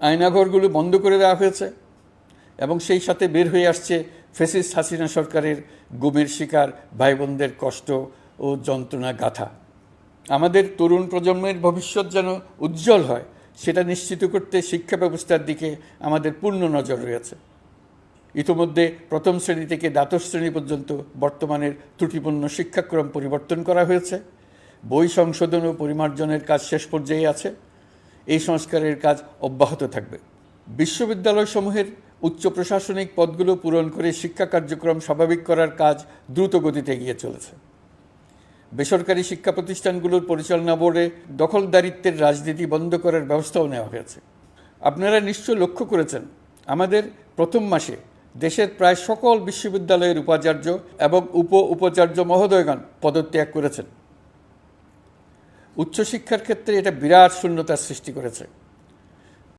আয়নাঘরগুলো বন্ধ করে দেওয়া হয়েছে এবং সেই সাথে বের হয়ে আসছে ফ্যাসিস্ট হাসিনা সরকারের গুমের শিকার ভাই বোনদের কষ্ট ও যন্ত্রণা গাথা। আমাদের তরুণ প্রজন্মের ভবিষ্যৎ যেন উজ্জ্বল হয় সেটা নিশ্চিত করতে শিক্ষা ব্যবস্থার দিকে আমাদের পূর্ণ নজর রয়েছে। ইতিমধ্যে প্রথম শ্রেণী থেকে দ্বাদশ শ্রেণী পর্যন্ত বর্তমানের ত্রুটিপূর্ণ শিক্ষাক্রম পরিবর্তন করা হয়েছে। বই সংশোধন ও পরিমার্জনের কাজ শেষ পর্যায়ে আছে। এই সংস্কারের কাজ অব্যাহত থাকবে। বিশ্ববিদ্যালয়সমূহের উচ্চ প্রশাসনিক পদগুলো পূরণ করে শিক্ষা কার্যক্রম স্বাভাবিক করার কাজ দ্রুত গতিতে এগিয়ে চলেছে। বেসরকারি শিক্ষা প্রতিষ্ঠানগুলোর পরিচালনা বোর্ডে দখলদারিত্বের রাজনীতি বন্ধ করার ব্যবস্থাও নেওয়া হয়েছে। আপনারা নিশ্চয় লক্ষ্য করেছেন, আমাদের প্রথম মাসে দেশের প্রায় সকল বিশ্ববিদ্যালয়ের উপাচার্য এবং উপাচার্য মহোদয়গণ পদত্যাগ করেছেন। উচ্চশিক্ষার ক্ষেত্রে এটা বিরাট শূন্যতার সৃষ্টি করেছে।